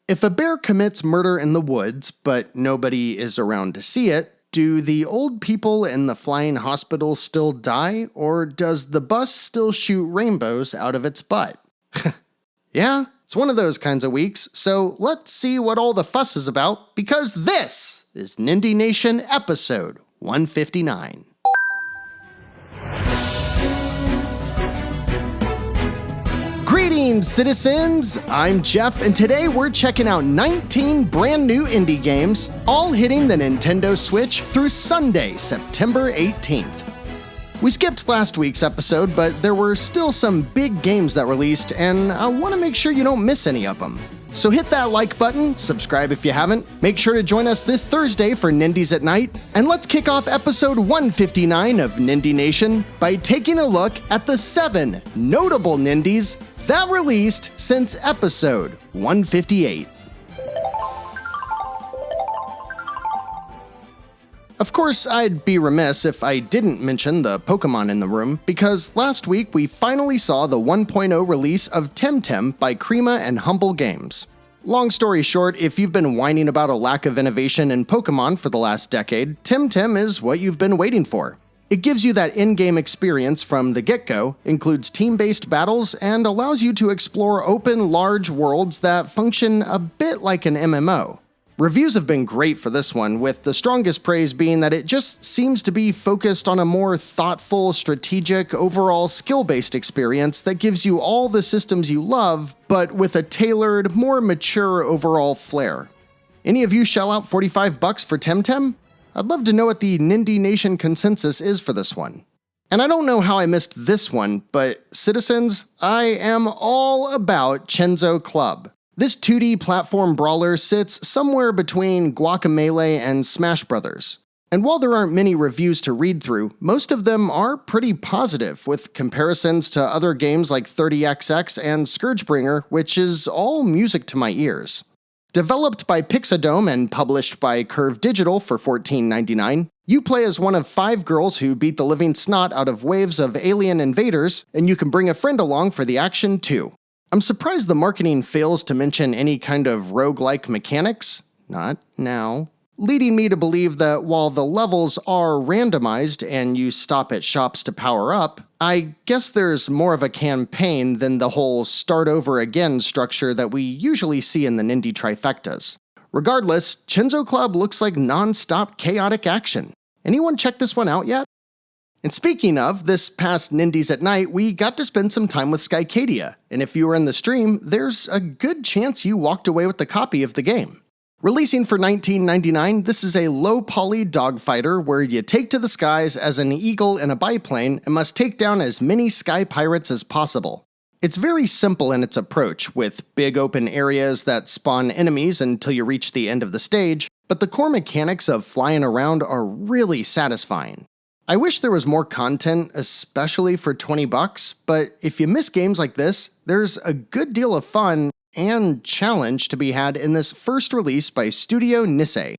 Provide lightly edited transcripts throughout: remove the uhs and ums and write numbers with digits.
If a bear commits murder in the woods, but nobody is around to see it, do the old people in the flying hospital still die, or does the bus still shoot rainbows out of its butt? Yeah, it's one of those kinds of weeks, so let's see what all the fuss is about, because this is Nindy Nation episode 159. Greetings, citizens! I'm Jeff, and today we're checking out 19 brand new indie games, all hitting the Nintendo Switch through Sunday, September 18th. We skipped last week's episode, but there were still some big games that released, and I want to make sure you don't miss any of them. So hit that like button, subscribe if you haven't, make sure to join us this Thursday for Nindies at Night, and let's kick off episode 159 of Nindy Nation by taking a look at the 7 notable Nindies that released since episode 158. Of course, I'd be remiss if I didn't mention the Pokemon in the room, because last week we finally saw the 1.0 release of Temtem by Crema and Humble Games. Long story short, if you've been whining about a lack of innovation in Pokemon for the last decade, Temtem is what you've been waiting for. It gives you that in-game experience from the get-go, includes team-based battles, and allows you to explore open, large worlds that function a bit like an MMO. Reviews have been great for this one, with the strongest praise being that it just seems to be focused on a more thoughtful, strategic, overall skill-based experience that gives you all the systems you love, but with a tailored, more mature overall flair. Any of you shell out $45 for Temtem? I'd love to know what the Nindy Nation consensus is for this one. And I don't know how I missed this one, but citizens, I am all about Chenzo Club. This 2D platform brawler sits somewhere between Guacamelee and Smash Brothers. And while there aren't many reviews to read through, most of them are pretty positive, with comparisons to other games like 30XX and Scourgebringer, which is all music to my ears. Developed by Pixadome and published by Curve Digital for $14.99, you play as one of 5 girls who beat the living snot out of waves of alien invaders, and you can bring a friend along for the action too. I'm surprised the marketing fails to mention any kind of roguelike mechanics. Not now. Leading me to believe that while the levels are randomized and you stop at shops to power up, I guess there's more of a campaign than the whole start over again structure that we usually see in the Nindy trifectas. Regardless, Chenzo Club looks like non-stop chaotic action. Anyone check this one out yet? And speaking of, this past Nindies at Night, we got to spend some time with Skycadia, and if you were in the stream, there's a good chance you walked away with a copy of the game. Releasing for $19.99, this is a low-poly dogfighter where you take to the skies as an eagle in a biplane and must take down as many sky pirates as possible. It's very simple in its approach, with big open areas that spawn enemies until you reach the end of the stage, but the core mechanics of flying around are really satisfying. I wish there was more content, especially for $20, but if you miss games like this, there's a good deal of fun and challenge to be had in this first release by Studio Nisei.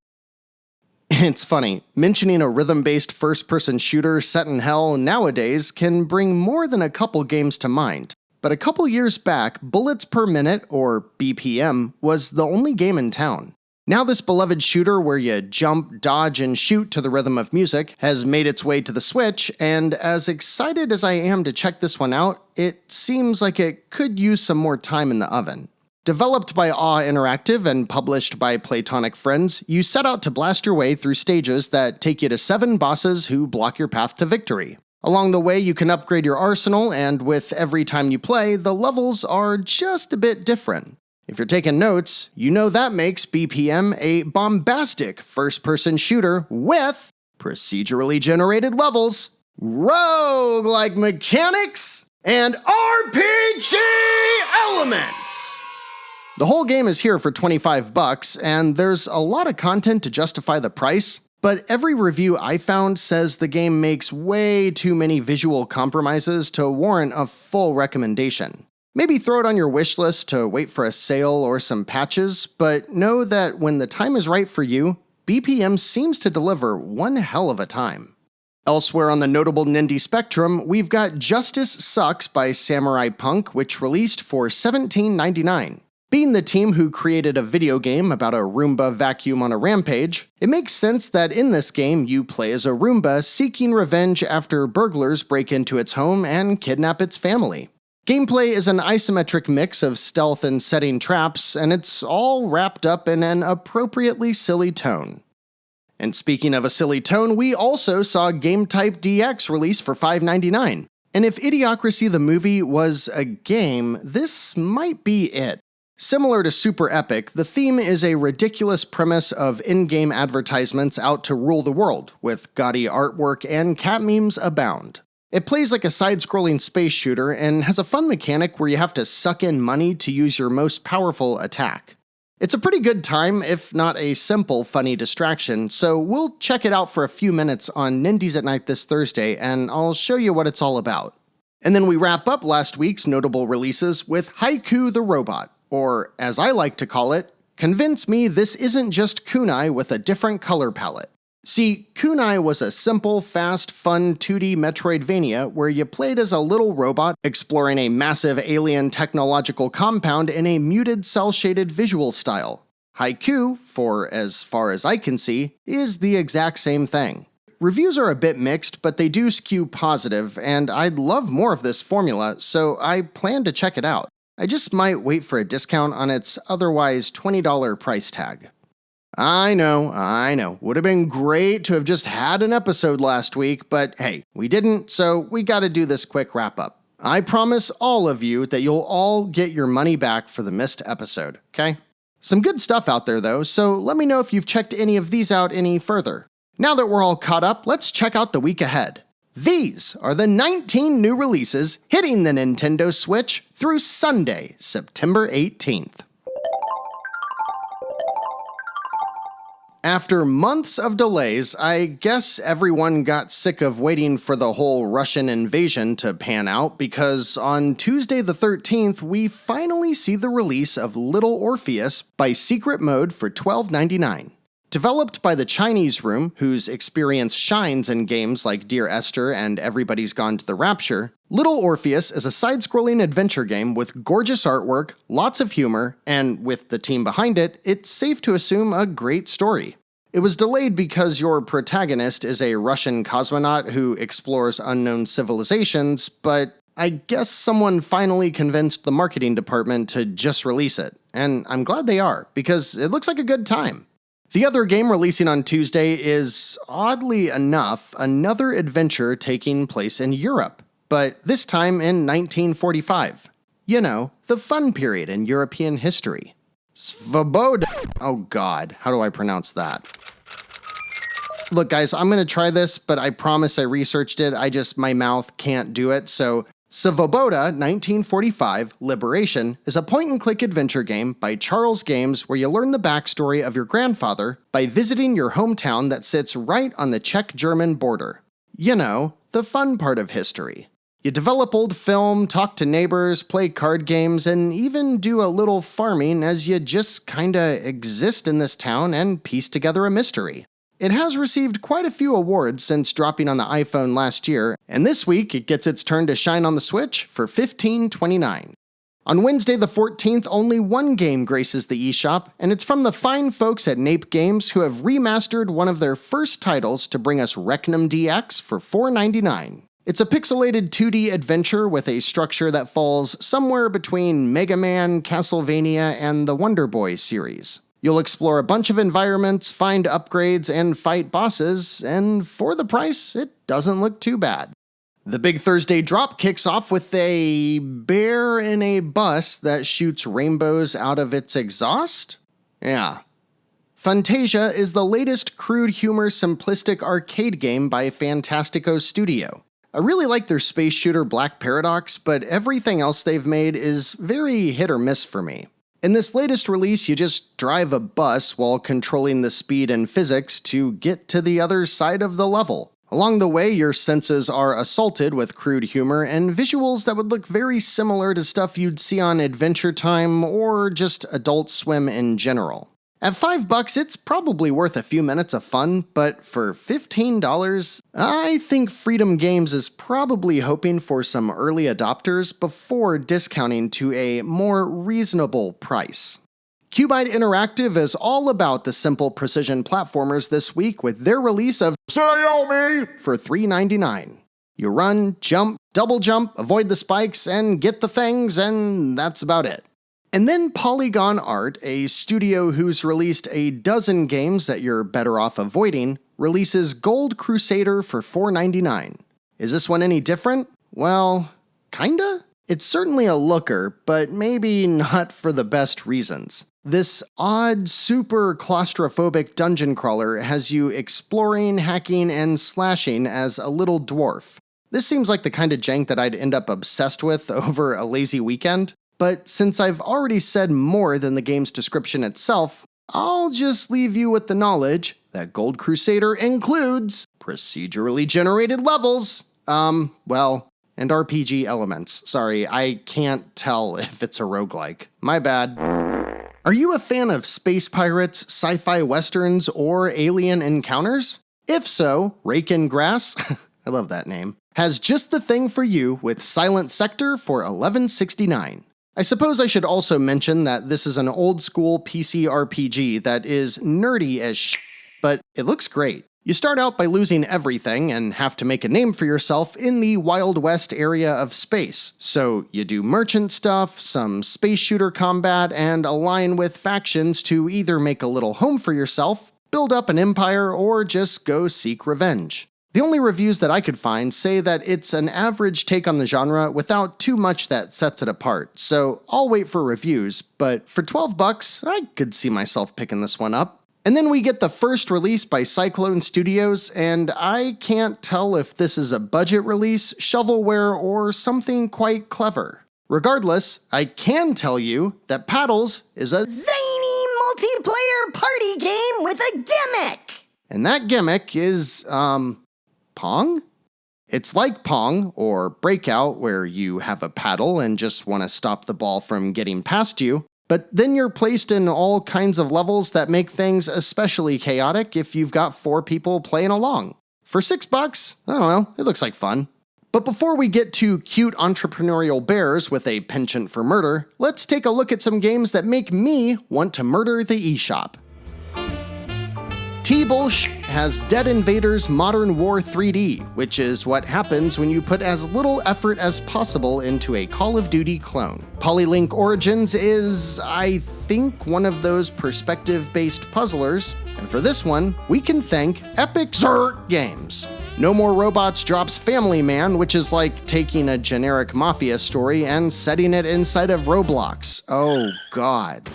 It's funny, mentioning a rhythm-based first-person shooter set in hell nowadays can bring more than a couple games to mind. But a couple years back, Bullets Per Minute, or BPM, was the only game in town. Now this beloved shooter where you jump, dodge, and shoot to the rhythm of music has made its way to the Switch, and as excited as I am to check this one out, it seems like it could use some more time in the oven. Developed by Awe Interactive and published by Playtonic Friends, you set out to blast your way through stages that take you to 7 bosses who block your path to victory. Along the way, you can upgrade your arsenal, and with every time you play, the levels are just a bit different. If you're taking notes, you know that makes BPM a bombastic first-person shooter with procedurally generated levels, roguelike mechanics, and RPG elements. The whole game is here for $25, and there's a lot of content to justify the price, but every review I found says the game makes way too many visual compromises to warrant a full recommendation. Maybe throw it on your wish list to wait for a sale or some patches, but know that when the time is right for you, BPM seems to deliver one hell of a time. Elsewhere on the notable Nindy spectrum, we've got Justice Sucks by Samurai Punk, which released for $17.99. Being the team who created a video game about a Roomba vacuum on a rampage, it makes sense that in this game you play as a Roomba seeking revenge after burglars break into its home and kidnap its family. Gameplay is an isometric mix of stealth and setting traps, and it's all wrapped up in an appropriately silly tone. And speaking of a silly tone, we also saw GameType DX release for $5.99. And if Idiocracy the movie was a game, this might be it. Similar to Super Epic, the theme is a ridiculous premise of in-game advertisements out to rule the world, with gaudy artwork and cat memes abound. It plays like a side-scrolling space shooter and has a fun mechanic where you have to suck in money to use your most powerful attack. It's a pretty good time, if not a simple, funny distraction, so we'll check it out for a few minutes on Nindies at Night this Thursday, and I'll show you what it's all about. And then we wrap up last week's notable releases with Haiku the Robot, or as I like to call it, convince me this isn't just kunai with a different color palette. See, Kunai was a simple, fast, fun 2D Metroidvania where you played as a little robot exploring a massive alien technological compound in a muted cel-shaded visual style. Haiku, for as far as I can see, is the exact same thing. Reviews are a bit mixed, but they do skew positive, and I'd love more of this formula, so I plan to check it out. I just might wait for a discount on its otherwise $20 price tag. I know. Would have been great to have just had an episode last week, but hey, we didn't, so we gotta do this quick wrap-up. I promise all of you that you'll all get your money back for the missed episode, okay? Some good stuff out there though, so let me know if you've checked any of these out any further. Now that we're all caught up, let's check out the week ahead. These are the 19 new releases hitting the Nintendo Switch through Sunday, September 18th. After months of delays, I guess everyone got sick of waiting for the whole Russian invasion to pan out because on Tuesday the 13th, we finally see the release of Little Orpheus by Secret Mode for $12.99. Developed by the Chinese Room, whose experience shines in games like Dear Esther and Everybody's Gone to the Rapture, Little Orpheus is a side-scrolling adventure game with gorgeous artwork, lots of humor, and with the team behind it, it's safe to assume a great story. It was delayed because your protagonist is a Russian cosmonaut who explores unknown civilizations, but I guess someone finally convinced the marketing department to just release it, and I'm glad they are, because it looks like a good time. The other game releasing on Tuesday is, oddly enough, another adventure taking place in Europe, but this time in 1945. You know, the fun period in European history. Svoboda. Oh god, how do I pronounce that? Look guys, I'm gonna try this, but I promise I researched it, my mouth can't do it, so Svoboda 1945 Liberation is a point-and-click adventure game by Charles Games where you learn the backstory of your grandfather by visiting your hometown that sits right on the Czech-German border. You know, the fun part of history. You develop old film, talk to neighbors, play card games, and even do a little farming as you just kinda exist in this town and piece together a mystery. It has received quite a few awards since dropping on the iPhone last year, and this week it gets its turn to shine on the Switch for $15.29. On Wednesday the 14th, only one game graces the eShop, and it's from the fine folks at Nape Games who have remastered one of their first titles to bring us Requiem DX for $4.99. It's a pixelated 2D adventure with a structure that falls somewhere between Mega Man, Castlevania, and the Wonder Boy series. You'll explore a bunch of environments, find upgrades, and fight bosses, and for the price, it doesn't look too bad. The Big Thursday drop kicks off with a bear in a bus that shoots rainbows out of its exhaust? Yeah. Fantasia is the latest crude humor simplistic arcade game by Fantastico Studio. I really like their space shooter Black Paradox, but everything else they've made is very hit or miss for me. In this latest release, you just drive a bus while controlling the speed and physics to get to the other side of the level. Along the way, your senses are assaulted with crude humor and visuals that would look very similar to stuff you'd see on Adventure Time or just Adult Swim in general. At $5, it's probably worth a few minutes of fun, but for $15, I think Freedom Games is probably hoping for some early adopters before discounting to a more reasonable price. Cubite Interactive is all about the simple precision platformers this week with their release of Sayomi for $3.99. You run, jump, double jump, avoid the spikes, and get the things, and that's about it. And then Polygon Art, a studio who's released a dozen games that you're better off avoiding, releases Gold Crusader for $4.99. Is this one any different? Well, kinda? It's certainly a looker, but maybe not for the best reasons. This odd, super claustrophobic dungeon crawler has you exploring, hacking, and slashing as a little dwarf. This seems like the kind of jank that I'd end up obsessed with over a lazy weekend. But since I've already said more than the game's description itself, I'll just leave you with the knowledge that Gold Crusader includes procedurally generated levels, and RPG elements. Sorry, I can't tell if it's a roguelike. My bad. Are you a fan of space pirates, sci-fi westerns, or alien encounters? If so, Raken Grass, I love that name, has just the thing for you with Silent Sector for $11.69. I suppose I should also mention that this is an old-school PC RPG that is nerdy as but it looks great. You start out by losing everything and have to make a name for yourself in the Wild West area of space. So you do merchant stuff, some space shooter combat, and align with factions to either make a little home for yourself, build up an empire, or just go seek revenge. The only reviews that I could find say that it's an average take on the genre without too much that sets it apart, so I'll wait for reviews, but for $12, I could see myself picking this one up. And then we get the first release by Cyclone Studios, and I can't tell if this is a budget release, shovelware, or something quite clever. Regardless, I can tell you that Paddles is a zany multiplayer party game with a gimmick! And that gimmick is, Pong? It's like Pong, or Breakout, where you have a paddle and just want to stop the ball from getting past you, but then you're placed in all kinds of levels that make things especially chaotic if you've got 4 people playing along. For $6, I don't know, it looks like fun. But before we get to cute entrepreneurial bears with a penchant for murder, let's take a look at some games that make me want to murder the eShop. T-Bolsh has Dead Invaders Modern War 3D, which is what happens when you put as little effort as possible into a Call of Duty clone. Polylink Origins is, I think, one of those perspective-based puzzlers, and for this one, we can thank Epic Zerk Games. No More Robots drops Family Man, which is like taking a generic mafia story and setting it inside of Roblox. Oh god.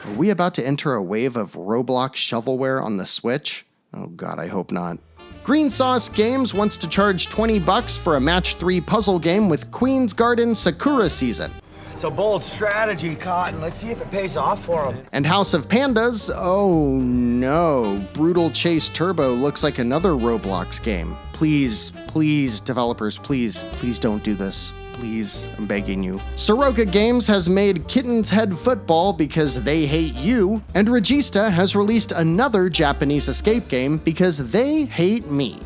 Are we about to enter a wave of Roblox shovelware on the Switch? Oh god, I hope not. Green Sauce Games wants to charge $20 for a match 3 puzzle game with Queen's Garden Sakura Season. It's a bold strategy, Cotton. Let's see if it pays off for them. And House of Pandas, oh no, Brutal Chase Turbo looks like another Roblox game. Please, developers, please don't do this. Please, I'm begging you. Soroka Games has made Kitten's Head Football because they hate you, and Regista has released another Japanese escape game because they hate me.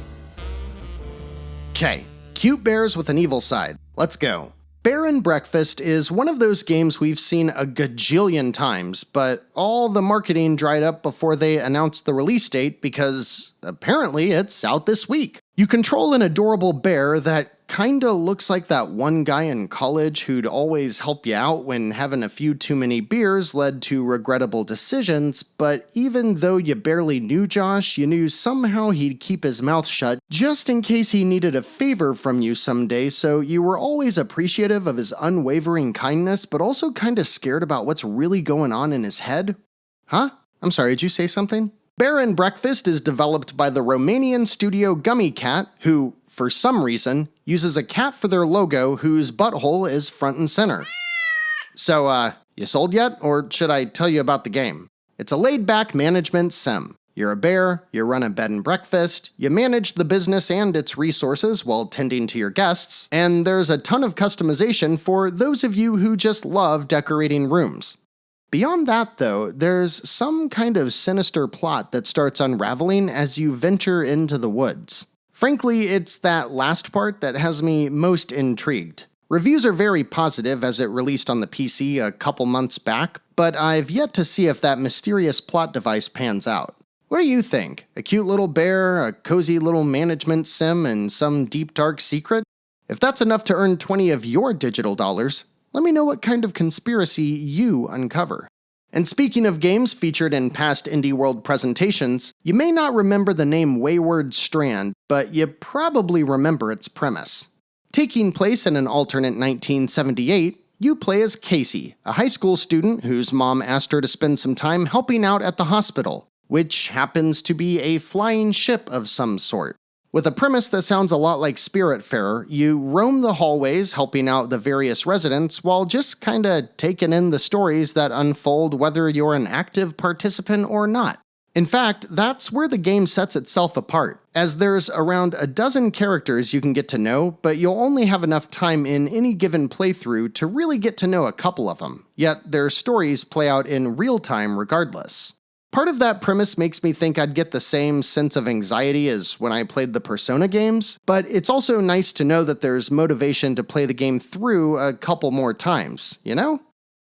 Okay, cute bears with an evil side. Let's go. Bear and Breakfast is one of those games we've seen a gajillion times, but all the marketing dried up before they announced the release date because apparently it's out this week. You control an adorable bear that kinda looks like that one guy in college who'd always help you out when having a few too many beers led to regrettable decisions, but even though you barely knew Josh, you knew somehow he'd keep his mouth shut just in case he needed a favor from you someday, so you were always appreciative of his unwavering kindness, but also kinda scared about what's really going on in his head? Huh? I'm sorry, did you say something? Bear and Breakfast is developed by the Romanian studio Gummy Cat, who, for some reason, uses a cat for their logo whose butthole is front and center. So, you sold yet, or should I tell you about the game? It's a laid-back management sim. You're a bear, you run a bed and breakfast, you manage the business and its resources while tending to your guests, and there's a ton of customization for those of you who just love decorating rooms. Beyond that, though, there's some kind of sinister plot that starts unraveling as you venture into the woods. Frankly, it's that last part that has me most intrigued. Reviews are very positive as it released on the PC a couple months back, but I've yet to see if that mysterious plot device pans out. What do you think? A cute little bear, a cozy little management sim, and some deep dark secret? If that's enough to earn 20 of your digital dollars, let me know what kind of conspiracy you uncover. And speaking of games featured in past Indie World presentations, you may not remember the name Wayward Strand, but you probably remember its premise. Taking place in an alternate 1978, you play as Casey, a high school student whose mom asked her to spend some time helping out at the hospital, which happens to be a flying ship of some sort. With a premise that sounds a lot like Spiritfarer, you roam the hallways helping out the various residents while just kinda taking in the stories that unfold whether you're an active participant or not. In fact, that's where the game sets itself apart, as there's around a dozen characters you can get to know, but you'll only have enough time in any given playthrough to really get to know a couple of them, yet their stories play out in real time regardless. Part of that premise makes me think I'd get the same sense of anxiety as when I played the Persona games, but it's also nice to know that there's motivation to play the game through a couple more times, you know?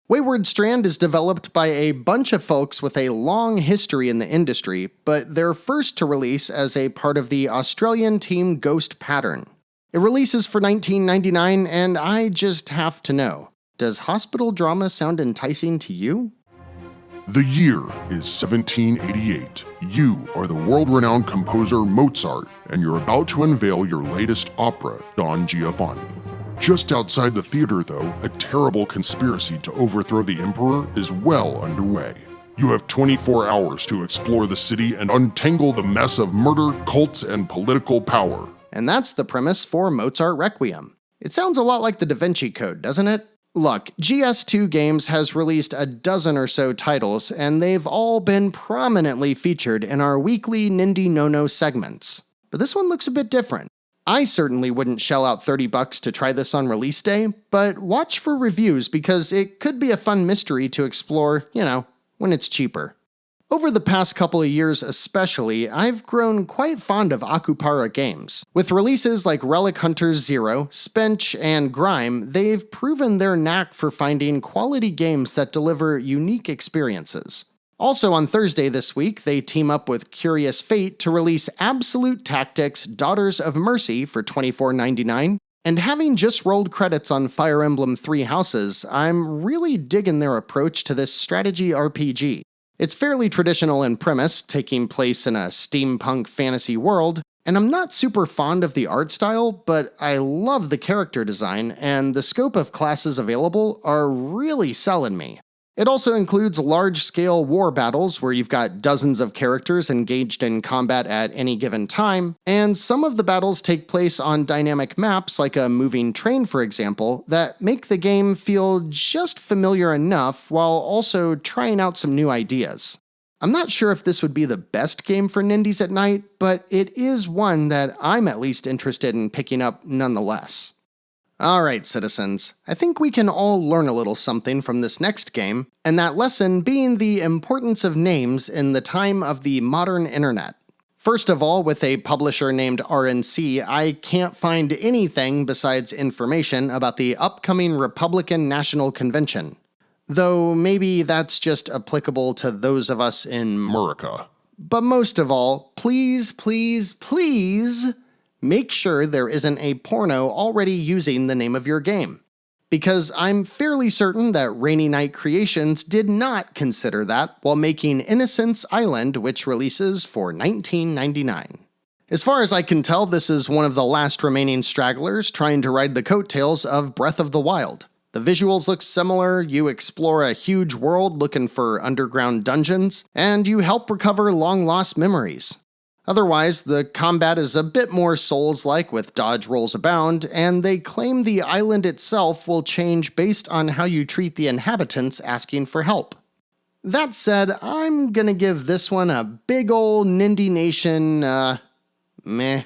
Wayward Strand is developed by a bunch of folks with a long history in the industry, but they're first to release as a part of the Australian team Ghost Pattern. It releases for $19.99, and I just have to know, does hospital drama sound enticing to you? The year is 1788. You are the world-renowned composer Mozart, and you're about to unveil your latest opera, Don Giovanni. Just outside the theater, though, a terrible conspiracy to overthrow the emperor is well underway. You have 24 hours to explore the city and untangle the mess of murder, cults, and political power. And that's the premise for Mozart Requiem. It sounds a lot like the Da Vinci Code, doesn't it? Look, GS2 Games has released a dozen or so titles, and they've all been prominently featured in our weekly Nindy No-No segments. But this one looks a bit different. I certainly wouldn't shell out $30 to try this on release day, but watch for reviews because it could be a fun mystery to explore, when it's cheaper. Over the past couple of years especially, I've grown quite fond of Akupara games. With releases like Relic Hunters 0, Spench, and Grime, they've proven their knack for finding quality games that deliver unique experiences. Also on Thursday this week, they team up with Curious Fate to release Absolute Tactics Daughters of Mercy for $24.99, and having just rolled credits on Fire Emblem Three Houses, I'm really digging their approach to this strategy RPG. It's fairly traditional in premise, taking place in a steampunk fantasy world, and I'm not super fond of the art style, but I love the character design, and the scope of classes available are really selling me. It also includes large-scale war battles where you've got dozens of characters engaged in combat at any given time, and some of the battles take place on dynamic maps like a moving train, for example, that make the game feel just familiar enough while also trying out some new ideas. I'm not sure if this would be the best game for Nindies at night, but it is one that I'm at least interested in picking up nonetheless. Alright, citizens, I think we can all learn a little something from this next game, and that lesson being the importance of names in the time of the modern internet. First of all, with a publisher named RNC, I can't find anything besides information about the upcoming Republican National Convention. Though maybe that's just applicable to those of us in America. But most of all, please, please, please, make sure there isn't a porno already using the name of your game. Because I'm fairly certain that Rainy Night Creations did not consider that while making Innocence Island, which releases for $19.99. As far as I can tell, this is one of the last remaining stragglers trying to ride the coattails of Breath of the Wild. The visuals look similar, you explore a huge world looking for underground dungeons, and you help recover long-lost memories. Otherwise, the combat is a bit more Souls-like with dodge rolls abound, and they claim the island itself will change based on how you treat the inhabitants asking for help. That said, I'm gonna give this one a big ol' Nindy Nation, meh.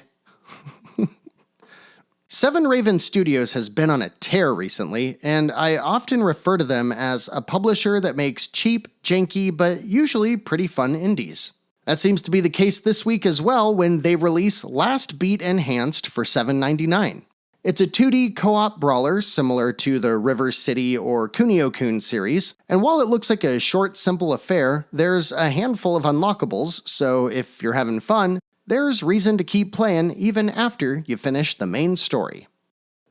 Seven Raven Studios has been on a tear recently, and I often refer to them as a publisher that makes cheap, janky, but usually pretty fun indies. That seems to be the case this week as well when they release Last Beat Enhanced for $7.99. It's a 2D co-op brawler similar to the River City or Kunio-kun series, and while it looks like a short, simple affair, there's a handful of unlockables, so if you're having fun, there's reason to keep playing even after you finish the main story.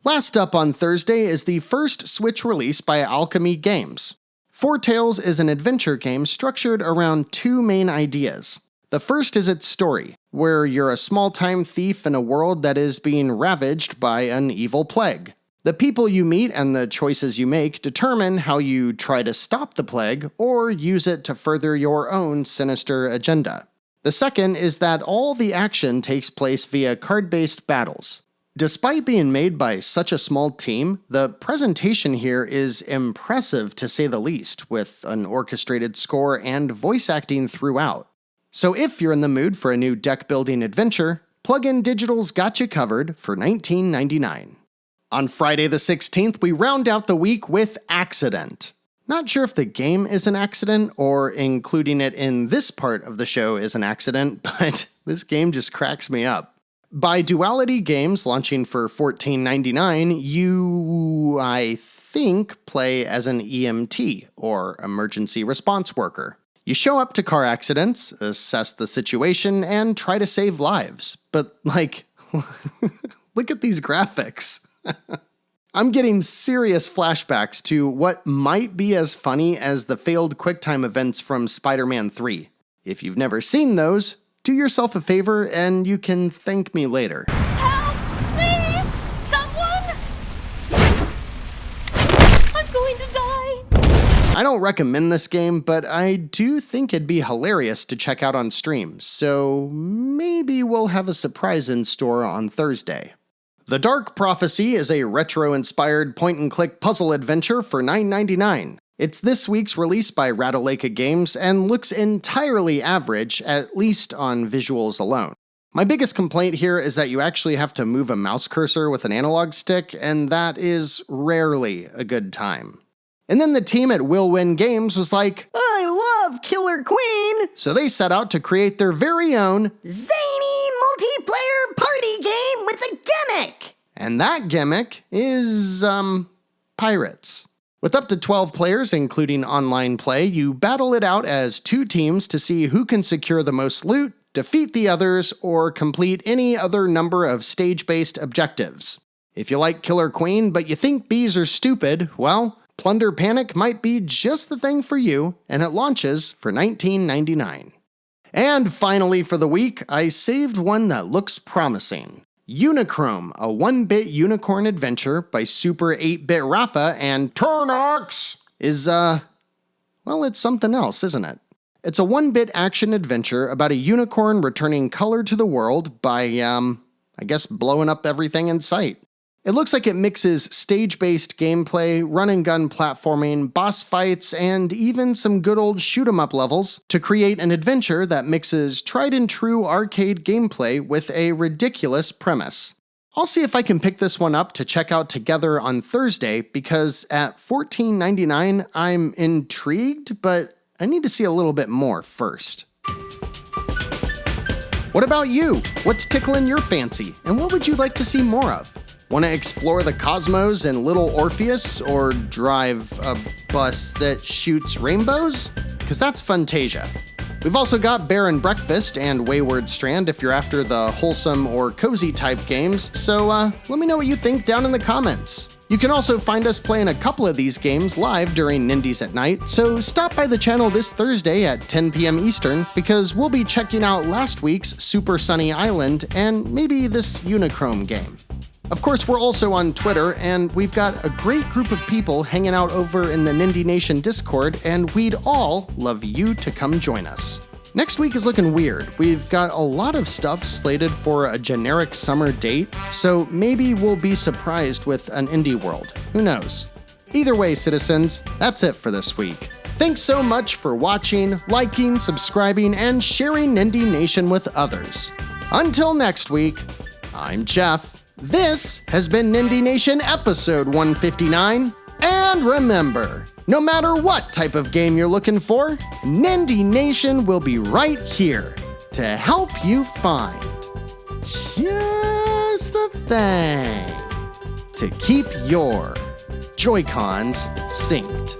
Last up on Thursday is the first Switch release by Alchemy Games. Four Tales is an adventure game structured around two main ideas. The first is its story, where you're a small-time thief in a world that is being ravaged by an evil plague. The people you meet and the choices you make determine how you try to stop the plague or use it to further your own sinister agenda. The second is that all the action takes place via card-based battles. Despite being made by such a small team, the presentation here is impressive to say the least, with an orchestrated score and voice acting throughout. So if you're in the mood for a new deck-building adventure, Plug-in Digital's got you covered for $19.99. On Friday the 16th, we round out the week with Accident. Not sure if the game is an accident or including it in this part of the show is an accident, but this game just cracks me up. By Duality Games, launching for $14.99, you, I think, play as an EMT, or emergency response worker. You show up to car accidents, assess the situation, and try to save lives. But, look at these graphics. I'm getting serious flashbacks to what might be as funny as the failed QuickTime events from Spider-Man 3. If you've never seen those, do yourself a favor and you can thank me later. Help! Please! Someone! I'm going to die! I don't recommend this game, but I do think it'd be hilarious to check out on stream, so maybe we'll have a surprise in store on Thursday. The Dark Prophecy is a retro-inspired point-and-click puzzle adventure for $9.99. It's this week's release by Ratalaika Games and looks entirely average, at least on visuals alone. My biggest complaint here is that you actually have to move a mouse cursor with an analog stick, and that is rarely a good time. And then the team at Will Win Games was like, I love Killer Queen! so they set out to create their very own Zany multiplayer party game with a gimmick! and that gimmick is, pirates. With up to 12 players, including online play, you battle it out as two teams to see who can secure the most loot, defeat the others, or complete any other number of stage-based objectives. If you like Killer Queen, but you think bees are stupid, well, Plunder Panic might be just the thing for you, and it launches for $19.99. And finally for the week, I saved one that looks promising. Unichrome, a 1-bit unicorn adventure by Super 8-Bit Rafa and Turnox, is, well, it's something else, isn't it? It's a 1-bit action adventure about a unicorn returning color to the world by, I guess blowing up everything in sight. It looks like it mixes stage-based gameplay, run-and-gun platforming, boss fights, and even some good old shoot-'em-up levels to create an adventure that mixes tried-and-true arcade gameplay with a ridiculous premise. I'll see if I can pick this one up to check out together on Thursday, because at $14.99, I'm intrigued, but I need to see a little bit more first. What about you? What's tickling your fancy, and what would you like to see more of? Want to explore the cosmos in Little Orpheus, or drive a bus that shoots rainbows? Because that's Funtasia. We've also got Bear and Breakfast and Wayward Strand if you're after the wholesome or cozy type games, so let me know what you think down in the comments. You can also find us playing a couple of these games live during Nindies at Night, so stop by the channel this Thursday at 10 p.m. Eastern, because we'll be checking out last week's Super Sunny Island and maybe this Unichrome game. Of course, we're also on Twitter, and we've got a great group of people hanging out over in the Nindy Nation Discord, and we'd all love you to come join us. Next week is looking weird. We've got a lot of stuff slated for a generic summer date, so maybe we'll be surprised with an indie world. Who knows? Either way, citizens, that's it for this week. Thanks so much for watching, liking, subscribing, and sharing Nindy Nation with others. Until next week, I'm Jeff. This has been Nindy Nation episode 159. And remember, no matter what type of game you're looking for, Nindy Nation will be right here to help you find just the thing to keep your Joy-Cons synced.